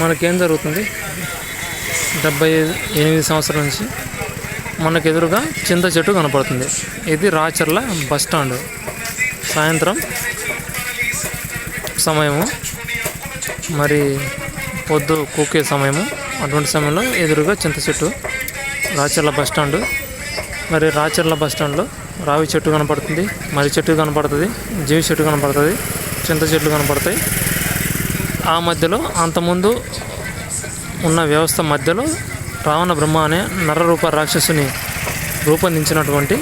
మనకేం జరుగుతుంది, 78 సంవత్సరాల నుంచి మనకు ఎదురుగా చింత చెట్టు కనపడుతుంది. ఇది రాచర్ల బస్ స్టాండ్. సాయంత్రం సమయము, మరి పొద్దు కూకే సమయము. అటువంటి సమయంలో ఎదురుగా చింత చెట్టు, రాచర్ల బస్ స్టాండ్. మరి రాచర్ల బస్ స్టాండ్లో రావి చెట్టు కనపడుతుంది, మర్రి చెట్టు కనపడుతుంది, జీవి చెట్టు కనపడుతుంది, చింత చెట్లు కనపడతాయి. ఆ మధ్యలో అంతకుముందు ఉన్న వ్యవస్థ మధ్యలో రావణ బ్రహ్మ అనే నరరూప రాక్షసుని రూపొందించినటువంటి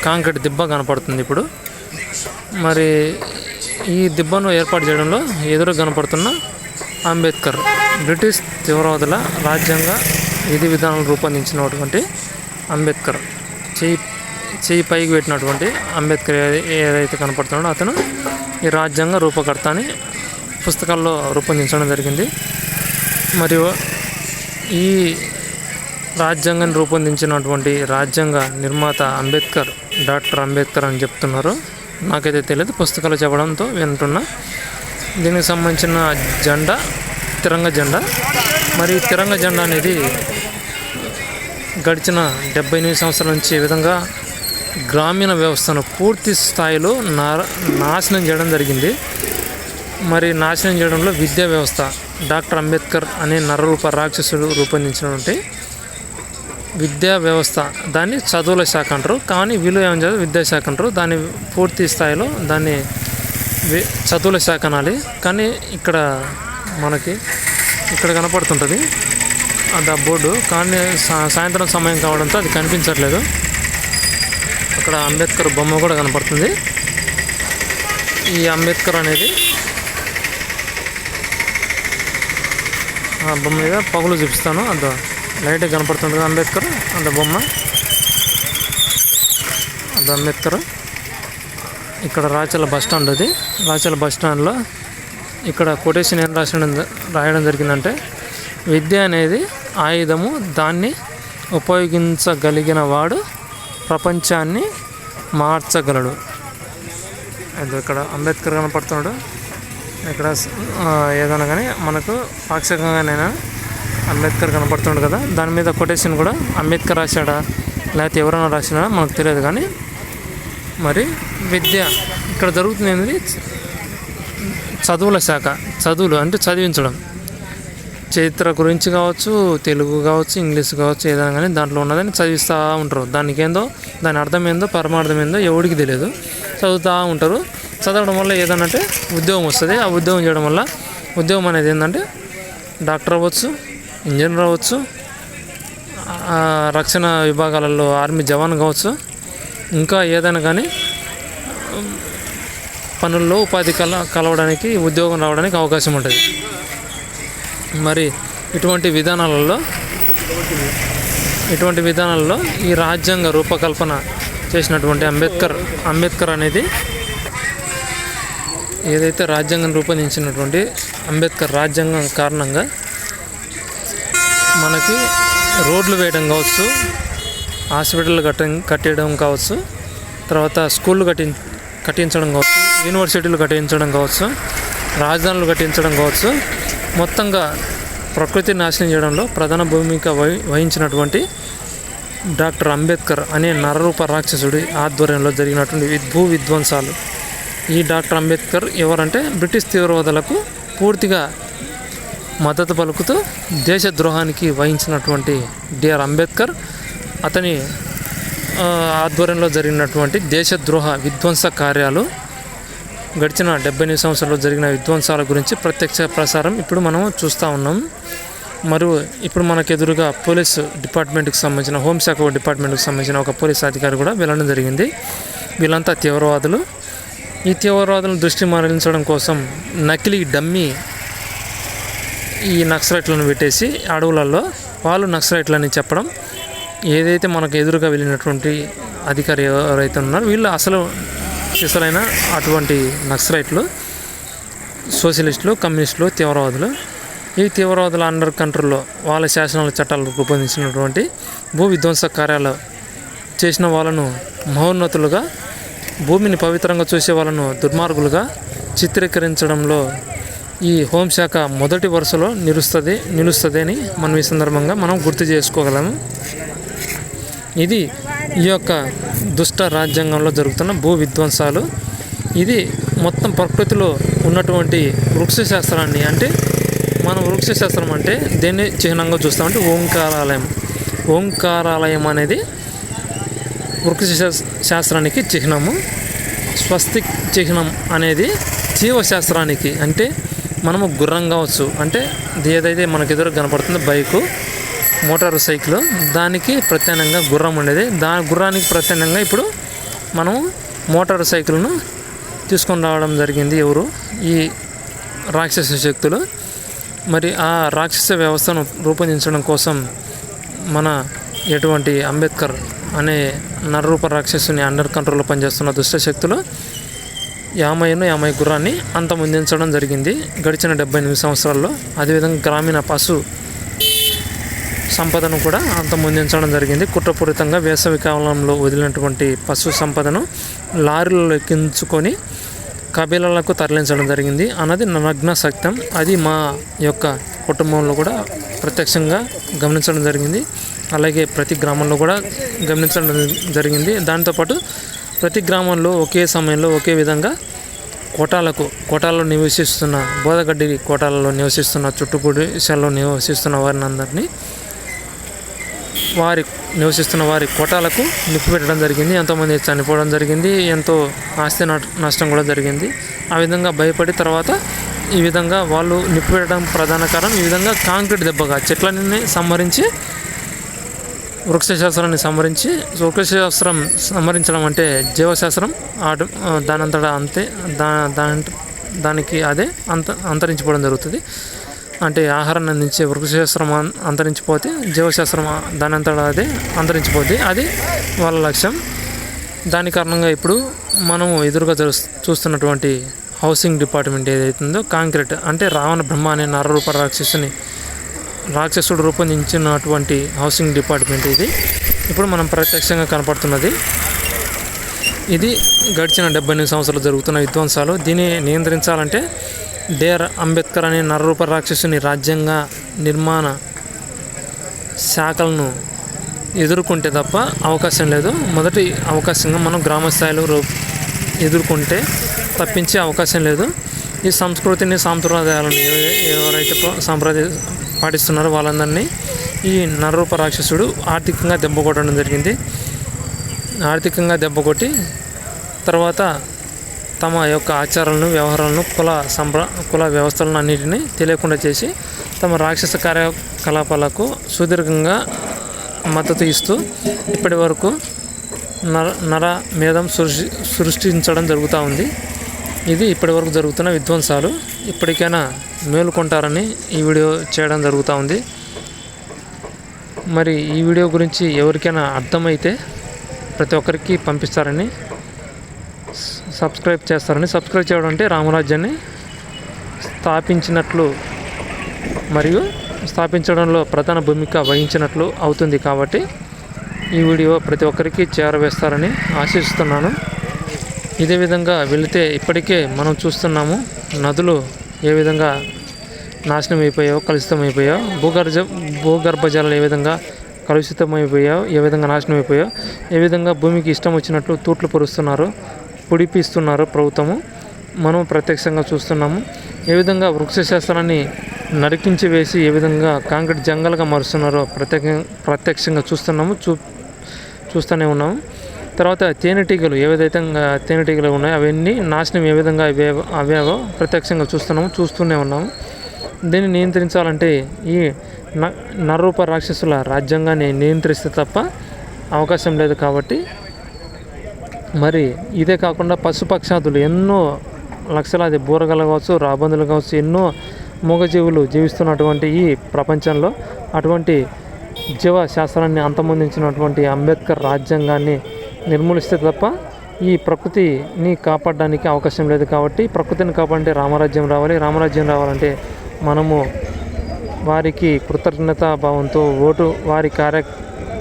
కాంక్రీట్ దిబ్బ కనపడుతుంది ఇప్పుడు. మరి ఈ దిబ్బను ఏర్పాటు చేయడంలో ఎదురు కనపడుతున్న అంబేద్కర్, బ్రిటిష్ తీవ్రవాదుల రాజ్యాంగ విధి విధానాలు రూపొందించినటువంటి అంబేద్కర్, చేయి పైకి పెట్టినటువంటి అంబేద్కర్ ఏదైతే కనపడుతున్నాడో అతను ఈ రాజ్యాంగ రూపకర్త అని పుస్తకాల్లో రూపొందించడం జరిగింది. మరియు ఈ రాజ్యాంగాన్ని రూపొందించినటువంటి రాజ్యాంగ నిర్మాత అంబేద్కర్, డాక్టర్ అంబేద్కర్ అని చెప్తున్నారు. నాకైతే తెలియదు, పుస్తకాలు చెప్పడంతో వింటున్నా. దీనికి సంబంధించిన జెండా తిరంగ జెండా. మరి తిరంగ జెండా అనేది గడిచిన 78 సంవత్సరాల నుంచి ఈ విధంగా గ్రామీణ వ్యవస్థను పూర్తి స్థాయిలో నాశనం చేయడం జరిగింది. మరి నాశనం చేయడంలో విద్యా వ్యవస్థ, డాక్టర్ అంబేద్కర్ అనే నరరూప రాక్షసుడు రూపొందించినటువంటి విద్యా వ్యవస్థ, దాన్ని చదువుల శాఖ అంటారు. కానీ వీళ్ళు ఏమని చదువు విద్యాశాఖ అంటారు. దాన్ని పూర్తి స్థాయిలో దాన్ని చదువుల శాఖ అనాలి. కానీ మనకి ఇక్కడ కనపడుతుంటుంది అది ఆ బోర్డు, కానీ సాయంత్రం సమయం కావడంతో అది కనిపించట్లేదు. అక్కడ అంబేద్కర్ బొమ్మ కూడా కనపడుతుంది. ఈ అంబేద్కర్ అనేది ఆ బొమ్మ మీద పగులు చూపిస్తాను. అంత లైట్గా కనపడుతుంది అంబేద్కర్, అంత బొమ్మ, అది అంబేద్కర్. ఇక్కడ రాచర్ల బస్ స్టాండ్. అది రాచర్ల బస్ స్టాండ్లో ఇక్కడ కొటేషన్ ఏం రాయడం జరిగిందంటే, విద్య అనేది ఆయుధము, దాన్ని ఉపయోగించగలిగిన వాడు ప్రపంచాన్ని మార్చగలడు. అది ఇక్కడ అంబేద్కర్ కనపడుతున్నాడు. ఇక్కడ ఏదైనా కానీ మనకు పాక్షికంగానైనా అంబేద్కర్ కనపడుతున్నాడు కదా, దాని మీద కొటేషన్ కూడా అంబేద్కర్ రాశాడా లేకపోతే ఎవరైనా రాసినా మనకు తెలియదు. కానీ మరి విద్య ఇక్కడ జరుగుతుంది అనేది చదువుల శాఖ. చదువులు అంటే చదివించడం, చరిత్ర గురించి కావచ్చు, తెలుగు కావచ్చు, ఇంగ్లీష్ కావచ్చు, ఏదైనా కానీ దాంట్లో ఉన్నదని చదివిస్తూ ఉంటారు. దానికి ఏందో, దాని అర్థం ఏందో, పరమార్థం ఏందో ఎవరికి తెలియదు. చదువుతూ ఉంటారు. చదవడం వల్ల ఏదనంటే ఉద్యోగం వస్తుంది. ఆ ఉద్యోగం చేయడం వల్ల ఉద్యోగం అనేది ఏంటంటే డాక్టర్ అవ్వచ్చు, ఇంజనీర్ అవ్వచ్చు, రక్షణ విభాగాలలో ఆర్మీ జవాన్ కావచ్చు, ఇంకా ఏదైనా కానీ పనుల్లో ఉపాధి కలవడానికి, ఉద్యోగం రావడానికి అవకాశం ఉంటుంది. మరి ఇటువంటి విధానాల్లో ఈ రాజ్యాంగ రూపకల్పన చేసినటువంటి అంబేద్కర్ అనేది ఏదైతే రాజ్యాంగం రూపొందించినటువంటి అంబేద్కర్ రాజ్యాంగం కారణంగా మనకి రోడ్లు వేయడం కావచ్చు, హాస్పిటల్ కట్టడం కావచ్చు, తర్వాత స్కూళ్ళు కట్టించడం కావచ్చు, యూనివర్సిటీలు కట్టించడం కావచ్చు, రాజధానులు కట్టించడం కావచ్చు, మొత్తంగా ప్రకృతి నాశనం చేయడంలో ప్రధాన భూమిక వహించినటువంటి డాక్టర్ అంబేద్కర్ అనే నరరూప రాక్షసుడి ఆధ్వర్యంలో జరిగినటువంటి భూ విధ్వంసాలు. ఈ డాక్టర్ అంబేద్కర్ ఎవరంటే బ్రిటిష్ తీవ్రవాదులకు పూర్తిగా మద్దతు పలుకుతూ దేశద్రోహానికి వహించినటువంటి డిఆర్ అంబేద్కర్, అతని ఆధ్వర్యంలో జరిగినటువంటి దేశద్రోహ విధ్వంస కార్యాలు, గడిచిన 78 సంవత్సరాలు జరిగిన విధ్వంసాల గురించి ప్రత్యక్ష ప్రసారం ఇప్పుడు మనం చూస్తూ ఉన్నాం. మరియు ఇప్పుడు మనకు ఎదురుగా పోలీసు డిపార్ట్మెంట్కి సంబంధించిన, హోంశాఖ డిపార్ట్మెంట్కి సంబంధించిన ఒక పోలీస్ అధికారి కూడా వెళ్ళడం జరిగింది. వీళ్ళంతా తీవ్రవాదులు. ఈ తీవ్రవాదులను దృష్టి మరలించడం కోసం నకిలీ డమ్మీ ఈ నక్సలైట్లను పెట్టేసి అడవులలో వాళ్ళు నక్సలైట్లని చెప్పడం, ఏదైతే మనకు ఎదురుగా వెళ్ళినటువంటి అధికారి ఎవరైతే ఉన్నారో వీళ్ళు అసలైన అటువంటి నక్సలైట్లు, సోషలిస్టులు, కమ్యూనిస్టులు, తీవ్రవాదులు. ఈ తీవ్రవాదుల అండర్ కంట్రోల్లో వాళ్ళ శాసనాల చట్టాలు రూపొందించినటువంటి భూ విధ్వంస కార్యాలు చేసిన వాళ్ళను మహోన్నతులుగా, భూమిని పవిత్రంగా చూసే వాళ్ళను దుర్మార్గులుగా చిత్రీకరించడంలో ఈ హోంశాఖ మొదటి వరుసలో నిలుస్తుంది అని మనం ఈ సందర్భంగా మనం గుర్తు చేసుకోగలము. ఇది ఈ యొక్క దుష్ట రాజ్యాంగంలో జరుగుతున్న భూ విధ్వంసాలు. ఇది మొత్తం ప్రకృతిలో ఉన్నటువంటి వృక్షశాస్త్రాన్ని, అంటే మనం వృక్షశాస్త్రం అంటే దేన్ని చిహ్నంగా చూస్తామంటే ఓంకారాలయం అనేది వృక్ష శాస్త్రానికి చిహ్నము. స్వస్తిక్ చిహ్నం అనేది జీవశాస్త్రానికి, అంటే మనము గుర్రం కావచ్చు, అంటే ఏదైతే మనకు ఎదురు కనపడుతుందో బైకు, మోటార్ సైకిల్, దానికి ప్రత్యామ్నాయంగా గుర్రం ఉండేది. గుర్రానికి ప్రత్యామ్నాయంగా ఇప్పుడు మనము మోటార్ సైకిల్ను తీసుకొని రావడం జరిగింది. ఎవరు? ఈ రాక్షస శక్తులు. మరి ఆ రాక్షస వ్యవస్థను రూపొందించడం కోసం మన ఎటువంటి అంబేద్కర్ అనే నరరూప రాక్షసుని అండర్ కంట్రోల్లో పనిచేస్తున్న దుష్ట శక్తులు యామయ్య గుర్రాన్ని అంతమొందించడం జరిగింది గడిచిన 78 సంవత్సరాల్లో. అదేవిధంగా గ్రామీణ పశు సంపదను కూడా అంతమొందించడం జరిగింది. కుట్రపూరితంగా వేసవి కాలంలో వదిలినటువంటి పశు సంపదను లారీలలో ఎక్కించుకొని కబీలాలకు తరలించడం జరిగింది అన్నది నగ్న సత్యం. అది మా యొక్క కుటుంబంలో కూడా ప్రత్యక్షంగా గమనించడం జరిగింది. అలాగే ప్రతి గ్రామంలో కూడా గమనించడం జరిగింది. దాంతోపాటు ప్రతి గ్రామంలో ఒకే సమయంలో ఒకే విధంగా కోటాలలో నివసిస్తున్న బోదగడ్డి కోటాలలో నివసిస్తున్న చుట్టుపూడిశాలలో నివసిస్తున్న వారి నివసిస్తున్న వారి కోటాలకు నిప్పు పెట్టడం జరిగింది. ఎంతోమంది చనిపోవడం జరిగింది. ఎంతో ఆస్తి నష్టం కూడా జరిగింది. ఆ విధంగా భయపడి తర్వాత ఈ విధంగా వాళ్ళు నిప్పు పెట్టడం ప్రధాన కారణం. ఈ విధంగా కాంక్రీట్ దెబ్బగా చెట్లన్నీ సంహరించి వృక్షశాస్త్రాన్ని వృక్షశాస్త్రం సంహరించడం అంటే జీవశాస్త్రం దానంతటా అంతే దానికి అదే అంతరించిపోవడం జరుగుతుంది. అంటే ఆహారాన్ని అందించే వృక్షశాస్త్రం అంతరించిపోతే జీవశాస్త్రం దానంతటా అదే అంతరించిపోద్ది. అది వాళ్ళ లక్ష్యం. దాని కారణంగా ఇప్పుడు మనము ఎదురుగా చూస్తున్నటువంటి హౌసింగ్ డిపార్ట్మెంట్ ఏదైతుందో కాంక్రీట్, అంటే రావణ బ్రహ్మ అనే నరరూప రాక్షసుడు రూపొందించినటువంటి హౌసింగ్ డిపార్ట్మెంట్ ఇది ఇప్పుడు మనం ప్రత్యక్షంగా కనపడుతున్నది. ఇది గడిచిన 78 సంవత్సరాలు జరుగుతున్న విధ్వంసాలు. దీన్ని నియంత్రించాలంటే డేర్ అంబేద్కర్ అనే నరరూప రాక్షసుని రాజ్యాంగ నిర్మాణ శాఖలను ఎదుర్కొంటే తప్ప అవకాశం లేదు. మొదటి అవకాశంగా మనం గ్రామ స్థాయిలో ఎదుర్కొంటే తప్పించే అవకాశం లేదు. ఈ సంస్కృతిని సాంప్రదాయాలను ఎవరైతే పాటిస్తున్నారో వాళ్ళందరినీ ఈ నరరూప రాక్షసుడు ఆర్థికంగా దెబ్బ కొట్టడం జరిగింది. ఆర్థికంగా దెబ్బ కొట్టి తర్వాత తమ యొక్క ఆచారాలను, వ్యవహారాలను, కుల వ్యవస్థలను అన్నిటినీ తెలియకుండా చేసి తమ రాక్షస కార్యకలాపాలకు సుదీర్ఘంగా మద్దతు ఇస్తూ ఇప్పటి వరకు మేధం సృష్టించడం జరుగుతూ ఉంది. ఇది ఇప్పటి వరకు జరుగుతున్న విధ్వంసాలు. ఇప్పటికైనా మేలుకొంటారని ఈ వీడియో చేయడం జరుగుతూ ఉంది. మరి ఈ వీడియో గురించి ఎవరికైనా అర్థమైతే ప్రతి ఒక్కరికి పంపిస్తారని, సబ్స్క్రైబ్ చేయడం అంటే రామరాజ్యాన్ని స్థాపించినట్లు మరియు స్థాపించడంలో ప్రధాన భూమిక వహించినట్లు అవుతుంది. కాబట్టి ఈ వీడియో ప్రతి ఒక్కరికి చేరవేస్తారని ఆశిస్తున్నాను. ఇదే విధంగా వెళితే ఇప్పటికే మనం చూస్తున్నాము నదులు ఏ విధంగా నాశనం అయిపోయాయో, కలుషితమైపోయాయో, భూగర్భ జలాలు ఏ విధంగా కలుషితమైపోయాయో, ఏ విధంగా నాశనం అయిపోయాయో, ఏ విధంగా భూమికి ఇష్టం వచ్చినట్లు తూట్లు పొరుస్తున్నారు, పొడిపిస్తున్నారు ప్రభుత్వము. మనం ప్రత్యక్షంగా చూస్తున్నాము. ఏ విధంగా వృక్షశాస్త్రాన్ని నరికించి వేసి ఏ విధంగా కాంక్రీట్ జంగల్గా మారుస్తున్నారో ప్రత్యక్షంగా చూస్తూనే ఉన్నాము. తర్వాత తేనెటీగలు ఏదైతే తేనెటీగలు ఉన్నాయో అవన్నీ నాశనం ఏ విధంగా అవేవో ప్రత్యక్షంగా చూస్తూనే ఉన్నాము. దీన్ని నియంత్రించాలంటే ఈ నరరూప రాక్షసుల రాజ్యాంగాన్ని నియంత్రిస్తే తప్ప అవకాశం లేదు. కాబట్టి మరి ఇదే కాకుండా పశుపక్షాదులు ఎన్నో లక్షలాది బూరగలు కావచ్చు, రాబందులు కావచ్చు, ఎన్నో మూగజీవులు జీవిస్తున్నటువంటి ఈ ప్రపంచంలో అటువంటి జీవశాస్త్రాన్ని అంతమొందించినటువంటి అంబేద్కర్ రాజ్యాంగాన్ని నిర్మూలిస్తే తప్ప ఈ ప్రకృతిని కాపాడడానికి అవకాశం లేదు. కాబట్టి ప్రకృతిని కాపాడంటే రామరాజ్యం రావాలంటే మనము వారికి కృతజ్ఞతా భావంతో వారి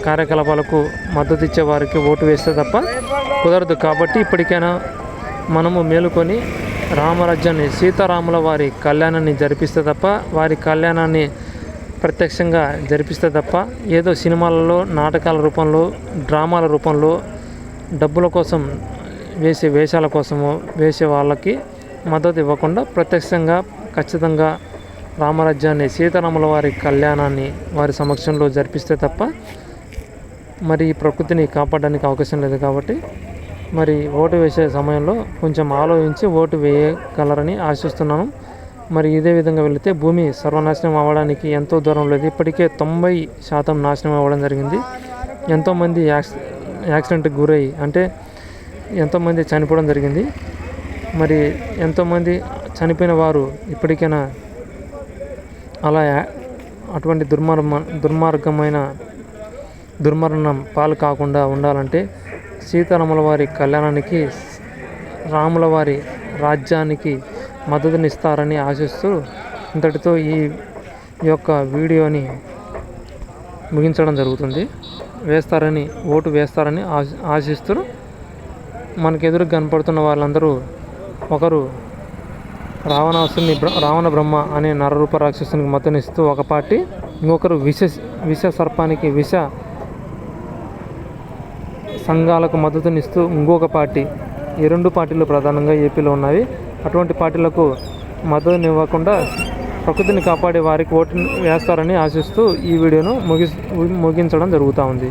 కార్యకలాపాలకు మద్దతు ఇచ్చే వారికి ఓటు వేస్తే తప్ప కుదరదు. కాబట్టి ఇప్పటికైనా మనము మేలుకొని రామరాజ్యాన్ని సీతారాముల వారి కళ్యాణాన్ని జరిపిస్తే తప్ప, వారి కళ్యాణాన్ని ప్రత్యక్షంగా జరిపిస్తే తప్ప, ఏదో సినిమాలలో నాటకాల రూపంలో, డ్రామాల రూపంలో, డబ్బుల కోసం వేసే వేషాల కోసము వేసే వాళ్ళకి మద్దతు ఇవ్వకుండా ప్రత్యక్షంగా ఖచ్చితంగా రామరాజ్యాన్ని సీతారాముల వారి కళ్యాణాన్ని వారి సమక్షంలో జరిపిస్తే తప్ప మరి ఈ ప్రకృతిని కాపాడడానికి అవకాశం లేదు. కాబట్టి మరి ఓటు వేసే సమయంలో కొంచెం ఆలోచించి ఓటు వేయగలరని ఆశిస్తున్నాను. మరి ఇదే విధంగా వెళితే భూమి సర్వనాశనం అవ్వడానికి ఎంతో దూరం లేదు. ఇప్పటికే 90% నాశనం అవ్వడం జరిగింది. ఎంతోమంది యాక్సిడెంట్కి గురై అంటే ఎంతోమంది చనిపోవడం జరిగింది. మరి ఎంతోమంది చనిపోయిన వారు ఇప్పటికైనా అలా అటువంటి దుర్మరణం పాలు కాకుండా ఉండాలంటే సీతారాముల వారి కళ్యాణానికి, రాముల వారి రాజ్యానికి మద్దతునిస్తారని ఆశిస్తూ ఇంతటితో ఈ యొక్క వీడియోని ముగించడం జరుగుతుంది. ఓటు వేస్తారని ఆశిస్తూ మనకెదురు కనపడుతున్న వాళ్ళందరూ ఒకరు రావణ బ్రహ్మ అనే నరరూప రాక్షసునికి మద్దతునిస్తూ ఒక పార్టీ, ఇంకొకరు విష సర్పానికి విష సంఘాలకు మద్దతునిస్తూ ఇంకొక పార్టీ. ఈ రెండు పార్టీలు ప్రధానంగా ఏపీలో ఉన్నవి. అటువంటి పార్టీలకు మద్దతునివ్వకుండా ప్రకృతిని కాపాడే వారికి ఓటు వేస్తారని ఆశిస్తూ ఈ వీడియోను ముగించడం జరుగుతూ ఉంది.